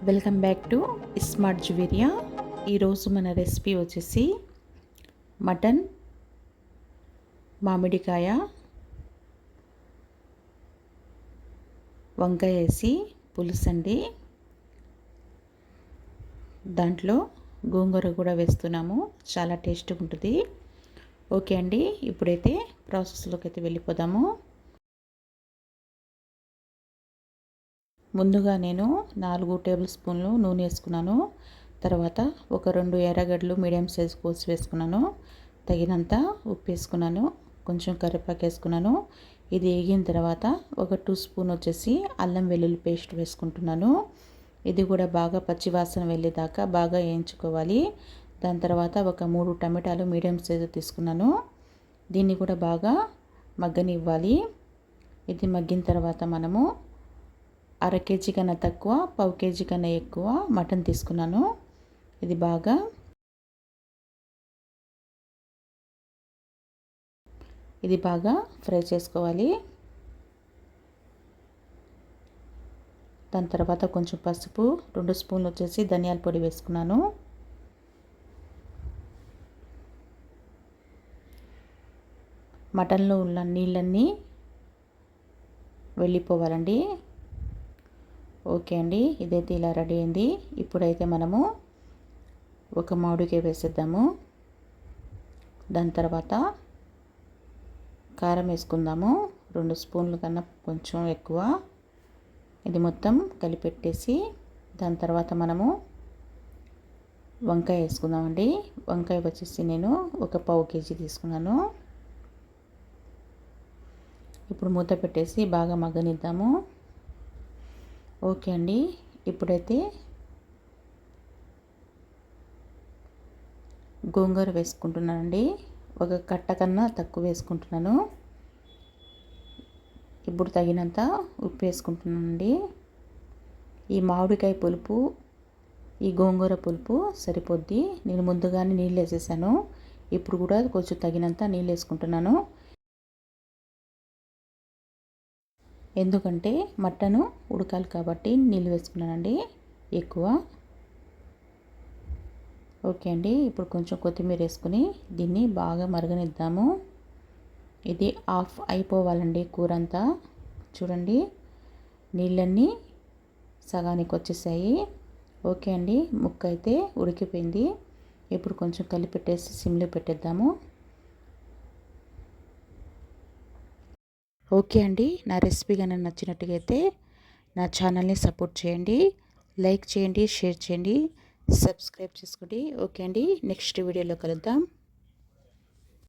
Welcome back to smart Juveria. ఈరోజు మన recipe వచ్చేసి మటన్ మామిడికాయ వంకాయ వేసి పులుసు అండి. దాంట్లో గోంగూర కూడా వేస్తున్నాము, చాలా టేస్ట్గా ఉంటుంది. ఓకే అండి, ఇప్పుడైతే ప్రాసెస్లోకి అయితే వెళ్ళిపోదాము. ముందుగా నేను 4 టేబుల్ స్పూన్లు నూనె వేసుకున్నాను. తర్వాత ఒక 2 ఎర్రగడ్డలు మీడియం సైజ్ కోసి వేసుకున్నాను. తగినంత ఉప్పు వేసుకున్నాను, కొంచెం కరివేపాకు వేసుకున్నాను. ఇది వేగిన తర్వాత ఒక 2 స్పూన్ వచ్చేసి అల్లం వెల్లుల్లి పేస్ట్ వేసుకుంటున్నాను. ఇది కూడా బాగా పచ్చివాసన వెళ్ళేదాకా బాగా వేయించుకోవాలి. దాని తర్వాత ఒక 3 టమాటాలు మీడియం సైజు తీసుకున్నాను. దీన్ని కూడా బాగా మగ్గనివ్వాలి. ఇది మగ్గిన తర్వాత మనము 1/2 కేజీ కన్నా తక్కువ, 1/2 కేజీ కన్నా ఎక్కువ మటన్ తీసుకున్నాను. ఇది బాగా ఫ్రై చేసుకోవాలి. దాని తర్వాత కొంచెం పసుపు, 2 స్పూన్లు వచ్చేసి ధనియాల పొడి వేసుకున్నాను. మటన్లో ఉన్న నీళ్ళన్నీ వెళ్ళిపోవాలండి. ఓకే అండి, ఇదైతే ఇలా రెడీ అయింది. ఇప్పుడైతే మనము ఒక మామిడికాయ వేసేద్దాము. దాని తర్వాత కారం వేసుకుందాము, 2 స్పూన్ల కన్నా కొంచెం ఎక్కువ. ఇది మొత్తం కలిపెట్టేసి దాని తర్వాత మనము వంకాయ వేసుకుందామండి. వంకాయ వచ్చేసి నేను ఒక 1/2 కేజీ తీసుకున్నాను. ఇప్పుడు మూత పెట్టేసి బాగా మగ్గనిద్దాము. ఓకే అండి, ఇప్పుడైతే గోంగూర వేసుకుంటున్నానండి. ఒక కట్ట కన్నా తక్కువ వేసుకుంటున్నాను. ఇప్పుడు తగినంత ఉప్పు వేసుకుంటున్నానండి. ఈ మామిడికాయ పులుపు, ఈ గోంగూర పులుపు సరిపోద్ది. నేను ముందుగానే నీళ్ళు వేసేసాను. ఇప్పుడు కూడా కొంచెం తగినంత నీళ్ళు వేసుకుంటున్నాను, ఎందుకంటే మటను ఉడకాలి కాబట్టి నీళ్ళు వేసుకున్నానండి ఎక్కువ. ఓకే అండి, ఇప్పుడు కొంచెం కొత్తిమీర వేసుకుని దీన్ని బాగా మరగనిద్దాము. ఇది ఆఫ్ అయిపోవాలండి కూర అంతా. చూడండి, నీళ్ళన్నీ సగానికి వచ్చేసాయి. ఓకే అండి, ముక్క అయితే ఉడికిపోయింది. ఇప్పుడు కొంచెం కలిపెట్టేసి సిమ్లో పెట్టేద్దాము. ఓకే అండి, నా రెసిపీ కానీ నచ్చినట్టుగా అయితే నా ఛానల్ని సపోర్ట్ చేయండి, లైక్ చేయండి, షేర్ చేయండి, సబ్స్క్రైబ్ చేసుకోండి. ఓకే అండి, నెక్స్ట్ వీడియోలో కలుద్దాం.